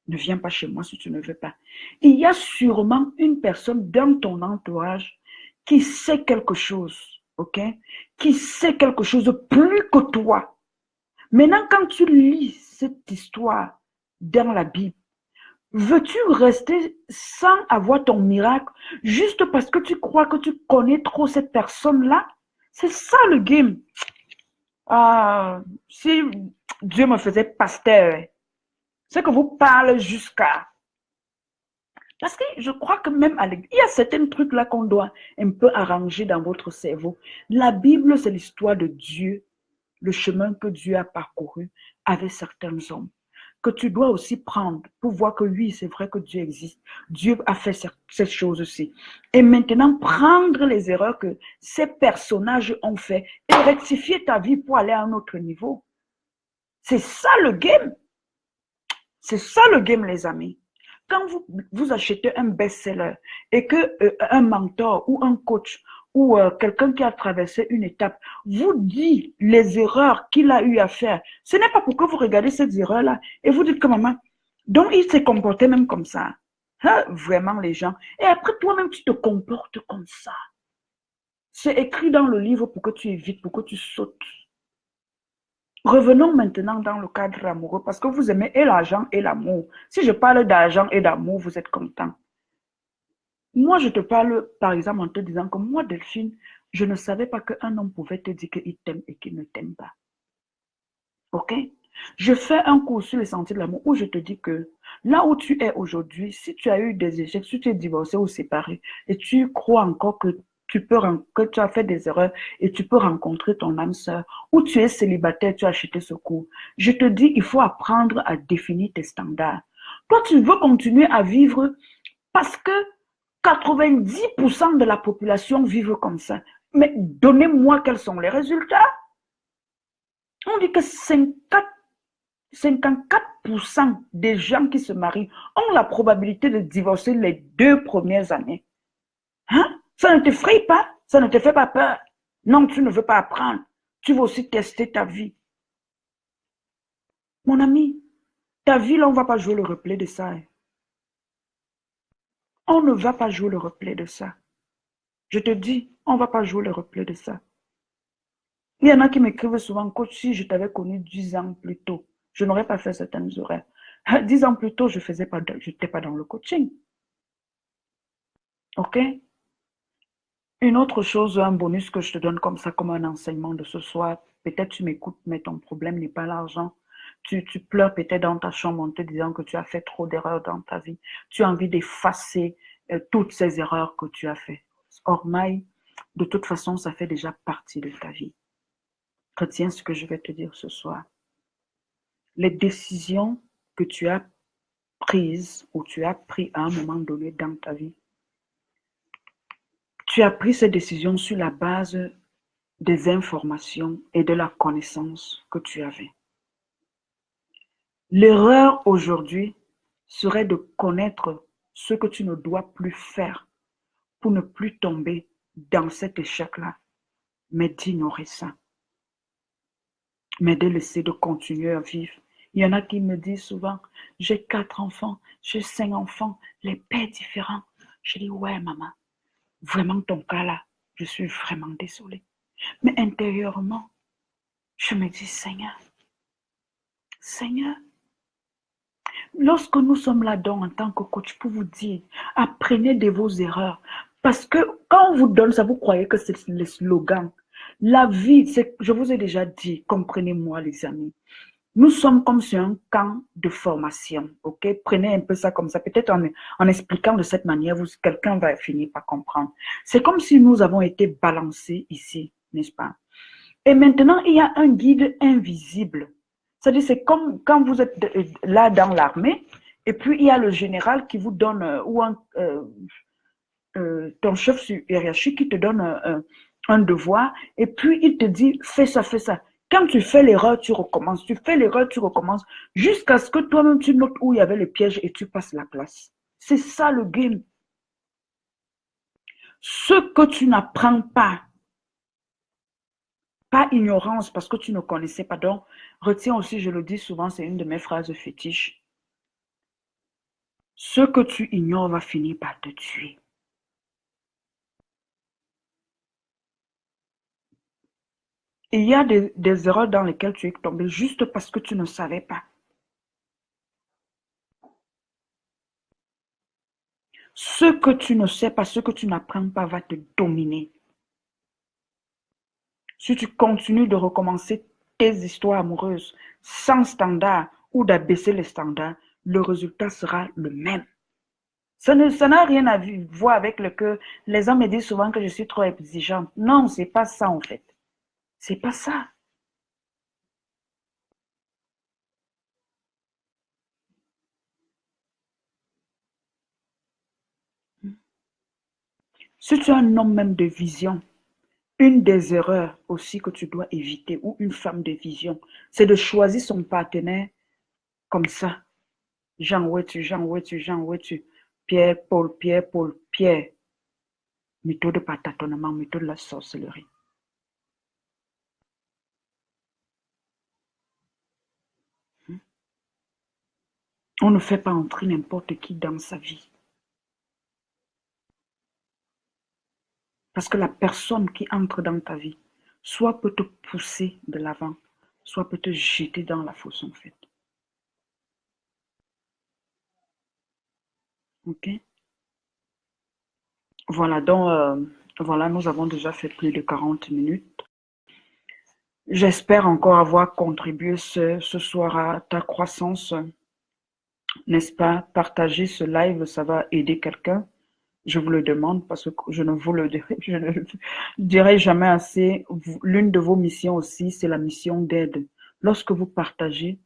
Ne viens pas chez moi si tu ne veux pas. Il y a sûrement une personne dans ton entourage qui sait quelque chose, ok? Qui sait quelque chose de plus que toi. Maintenant, quand tu lis cette histoire dans la Bible, veux-tu rester sans avoir ton miracle juste parce que tu crois que tu connais trop cette personne-là? C'est ça le game. Si Dieu me faisait pasteur, c'est que vous parlez jusqu'à... Parce que je crois que même à l'église, il y a certains trucs là qu'on doit un peu arranger dans votre cerveau. La Bible, c'est l'histoire de Dieu, le chemin que Dieu a parcouru avec certains hommes, que tu dois aussi prendre pour voir que oui, c'est vrai que Dieu existe. Dieu a fait cette chose-ci. Et maintenant, prendre les erreurs que ces personnages ont fait et rectifier ta vie pour aller à un autre niveau. C'est ça le game. C'est ça le game, les amis. Quand vous achetez un best-seller et que un mentor ou un coach ou quelqu'un qui a traversé une étape vous dit les erreurs qu'il a eu à faire, ce n'est pas pour que vous regardez ces erreurs-là et vous dites que maman, donc il s'est comporté même comme ça. Hein, vraiment les gens. Et après toi-même, tu te comportes comme ça. C'est écrit dans le livre pour que tu évites, pour que tu sautes. Revenons maintenant dans le cadre amoureux parce que vous aimez et l'argent et l'amour. Si je parle d'argent et d'amour, vous êtes content. Moi, je te parle, par exemple, en te disant que moi, Delphine, je ne savais pas qu'un homme pouvait te dire qu'il t'aime et qu'il ne t'aime pas. OK? Je fais un cours sur les sentiers de l'amour où je te dis que là où tu es aujourd'hui, si tu as eu des échecs, si tu es divorcé ou séparé et tu crois encore que que tu as fait des erreurs et tu peux rencontrer ton âme sœur, ou tu es célibataire, tu as acheté ce cours, je te dis, il faut apprendre à définir tes standards. Toi, tu veux continuer à vivre parce que 90% de la population vivent comme ça. Mais donnez-moi quels sont les résultats. On dit que 54% des gens qui se marient ont la probabilité de divorcer les 2 premières années. Hein? Ça ne t'effraie pas? Ça ne te fait pas peur? Non, tu ne veux pas apprendre. Tu veux aussi tester ta vie. Mon ami, ta vie, là, on ne va pas jouer le replay de ça. On ne va pas jouer le replay de ça. Je te dis, on ne va pas jouer le replay de ça. Il y en a qui m'écrivent souvent, coach, si je t'avais connu 10 ans plus tôt, je n'aurais pas fait certaines horaires. 10 ans plus tôt, je n'étais pas dans le coaching. OK? Une autre chose, un bonus que je te donne comme ça, comme un enseignement de ce soir, peut-être tu m'écoutes, mais ton problème n'est pas l'argent. Tu pleures peut-être dans ta chambre en te disant que tu as fait trop d'erreurs dans ta vie. Tu as envie d'effacer toutes ces erreurs que tu as faites. Or, Maï, de toute façon, ça fait déjà partie de ta vie. Retiens ce que je vais te dire ce soir. Les décisions que tu as prises ou tu as pris à un moment donné dans ta vie, tu as pris ces décisions sur la base des informations et de la connaissance que tu avais. L'erreur aujourd'hui serait de connaître ce que tu ne dois plus faire pour ne plus tomber dans cet échec-là, mais d'ignorer ça. Mais de laisser de continuer à vivre. Il y en a qui me disent souvent, j'ai 4 enfants, j'ai 5 enfants, les pères différents. Je dis, ouais maman, vraiment ton cas là, je suis vraiment désolée. Mais intérieurement, je me dis, Seigneur, lorsque nous sommes là-dedans en tant que coach pour vous dire, apprenez de vos erreurs. Parce que quand on vous donne ça, vous croyez que c'est le slogan. La vie, je vous ai déjà dit, comprenez-moi les amis, Nous sommes comme sur un camp de formation, ok? Prenez un peu ça comme ça. Peut-être en expliquant de cette manière, quelqu'un va finir par comprendre. C'est comme si nous avons été balancés ici, n'est-ce pas? Et maintenant, il y a un guide invisible. C'est-à-dire, c'est comme quand vous êtes là dans l'armée, et puis il y a le général qui vous donne, ou ton chef hiérarchique qui te donne un devoir, et puis il te dit, fais ça, fais ça. Quand tu fais l'erreur, tu recommences. Tu fais l'erreur, tu recommences. Jusqu'à ce que toi-même, tu notes où il y avait le piège et tu passes la classe. C'est ça le game. Ce que tu n'apprends pas, pas ignorance parce que tu ne connaissais pas. Donc, retiens aussi, je le dis souvent, c'est une de mes phrases fétiches. Ce que tu ignores va finir par te tuer. Et il y a des erreurs dans lesquelles tu es tombé juste parce que tu ne savais pas. Ce que tu ne sais pas, ce que tu n'apprends pas va te dominer. Si tu continues de recommencer tes histoires amoureuses sans standard ou d'abaisser les standards, le résultat sera le même. Ça n'a rien à voir avec le que les hommes me disent souvent que je suis trop exigeante. Non, c'est pas ça en fait. C'est pas ça. Si tu es un homme même de vision, une des erreurs aussi que tu dois éviter, ou une femme de vision, c'est de choisir son partenaire comme ça. Jean, où es-tu, Jean, où es-tu, Jean, où es-tu? Pierre, Paul, Pierre, Paul, Pierre. Méthode par tâtonnement, méthode de la sorcellerie. On ne fait pas entrer n'importe qui dans sa vie. Parce que la personne qui entre dans ta vie, soit peut te pousser de l'avant, soit peut te jeter dans la fosse en fait. Ok? Voilà, donc voilà, nous avons déjà fait plus de 40 minutes. J'espère encore avoir contribué ce soir à ta croissance, n'est-ce pas? Partager ce live, ça va aider quelqu'un. Je vous le demande parce que je ne vous le dirai, je ne le dirai jamais assez. L'une de vos missions aussi, c'est la mission d'aide. Lorsque vous partagez,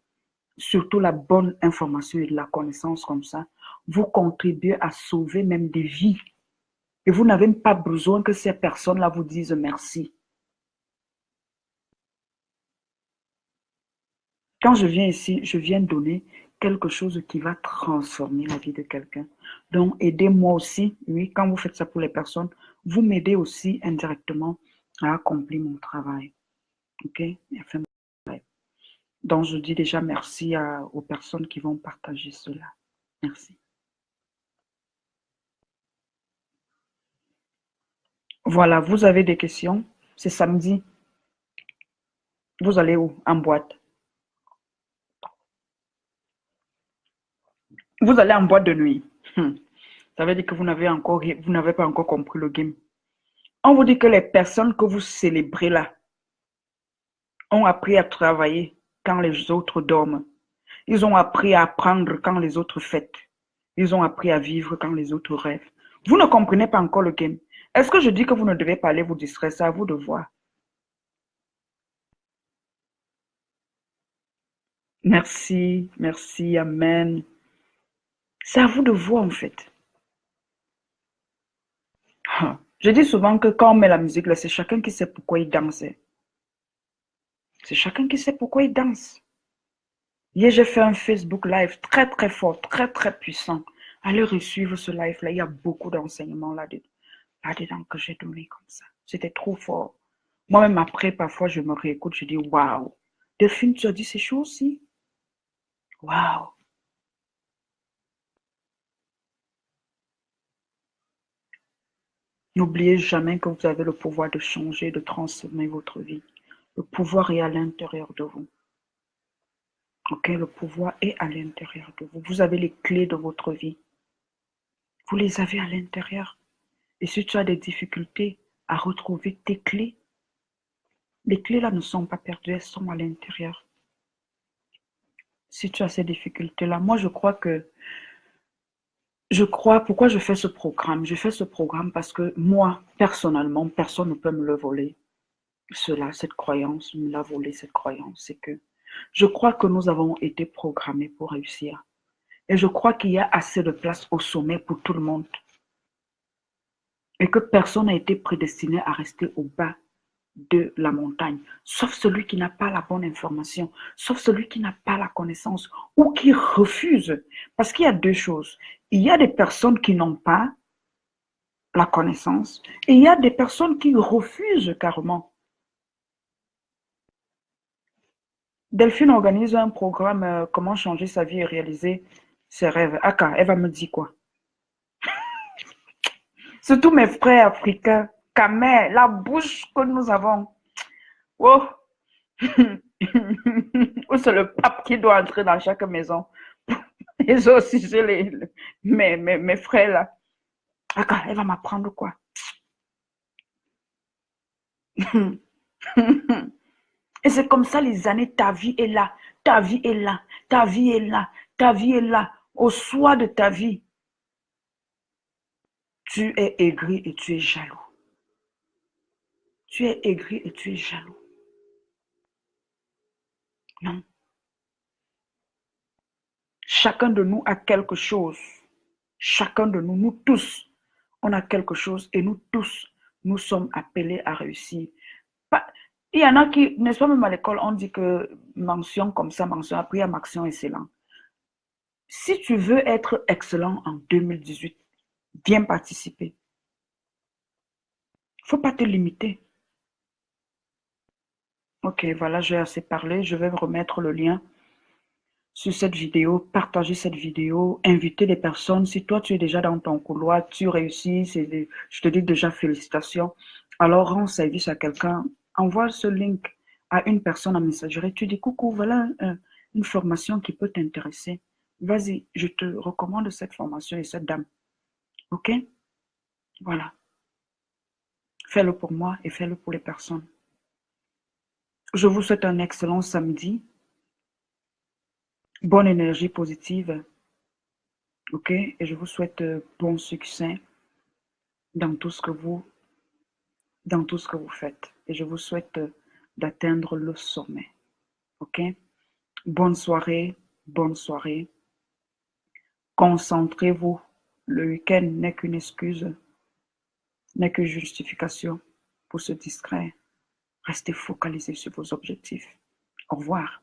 surtout la bonne information et de la connaissance comme ça, vous contribuez à sauver même des vies. Et vous n'avez pas besoin que ces personnes-là vous disent merci. Quand je viens ici, je viens donner quelque chose qui va transformer la vie de quelqu'un. Donc, aidez-moi aussi. Oui, quand vous faites ça pour les personnes, vous m'aidez aussi indirectement à accomplir mon travail. OK? Donc, je dis déjà merci aux personnes qui vont partager cela. Merci. Voilà, vous avez des questions? C'est samedi. Vous allez où? En boîte. Vous allez en boîte de nuit. Ça veut dire que vous n'avez pas encore compris le game. On vous dit que les personnes que vous célébrez là ont appris à travailler quand les autres dorment. Ils ont appris à apprendre quand les autres fêtent. Ils ont appris à vivre quand les autres rêvent. Vous ne comprenez pas encore le game. Est-ce que je dis que vous ne devez pas aller vous distraire? C'est à vous de voir. Merci, merci, amen. C'est à vous de voir en fait. Je dis souvent que quand on met la musique là, c'est chacun qui sait pourquoi il danse. C'est chacun qui sait pourquoi il danse. Hier, j'ai fait un Facebook Live très très fort, très très puissant. Allez suivre ce live là, il y a beaucoup d'enseignements là-dedans que j'ai donné comme ça. C'était trop fort. Moi-même après, parfois, je me réécoute, je dis waouh. Delphine, tu as dit ces choses aussi? Waouh. N'oubliez jamais que vous avez le pouvoir de changer, de transformer votre vie. Le pouvoir est à l'intérieur de vous. Ok, le pouvoir est à l'intérieur de vous. Vous avez les clés de votre vie. Vous les avez à l'intérieur. Et si tu as des difficultés à retrouver tes clés, les clés là ne sont pas perdues, elles sont à l'intérieur. si tu as ces difficultés-là, moi pourquoi je fais ce programme? Je fais ce programme parce que moi, personnellement, personne ne peut me le voler. Cela, cette croyance, me l'a volé, cette croyance, c'est que je crois que nous avons été programmés pour réussir. Et je crois qu'il y a assez de place au sommet pour tout le monde. Et que personne n'a été prédestiné à rester au bas de la montagne, sauf celui qui n'a pas la bonne information, sauf celui qui n'a pas la connaissance ou qui refuse. Parce qu'il y a deux choses. Il y a des personnes qui n'ont pas la connaissance et il y a des personnes qui refusent carrément. Delphine organise un programme comment changer sa vie et réaliser ses rêves. Aka, elle va me dire quoi? Surtout mes frères africains. Kamé, la bouche que nous avons. Oh! Ou c'est le pape qui doit entrer dans chaque maison. Ils aussi, c'est mes frères là. Aka, elle va m'apprendre quoi? Et c'est comme ça les années, ta vie est là, ta vie est là, ta vie est là, ta vie est là. Au soir de ta vie, tu es aigri et tu es jaloux. Tu es aigri et tu es jaloux. Non. Chacun de nous a quelque chose. Chacun de nous, nous tous, on a quelque chose et nous tous, nous sommes appelés à réussir. Il y en a qui, n'est-ce pas, même à l'école, on dit que mention comme ça, mention après, action excellent. Si tu veux être excellent en 2018, viens participer. Il ne faut pas te limiter. Ok, voilà, j'ai assez parlé. Je vais remettre le lien sur cette vidéo, partager cette vidéo, inviter les personnes. Si toi, tu es déjà dans ton couloir, tu réussis, je te dis déjà félicitations. Alors, rends service à quelqu'un. Envoie ce link à une personne en messagerie. Tu dis, coucou, voilà une formation qui peut t'intéresser. Vas-y, je te recommande cette formation et cette dame. Ok? Voilà. Fais-le pour moi et fais-le pour les personnes. Je vous souhaite un excellent samedi. Bonne énergie positive. Ok? Et je vous souhaite bon succès dans tout ce que vous faites. Et je vous souhaite d'atteindre le sommet. Ok? Bonne soirée, bonne soirée. Concentrez-vous. Le week-end n'est qu'une excuse, n'est que justification pour se distraire. Restez focalisé sur vos objectifs. Au revoir.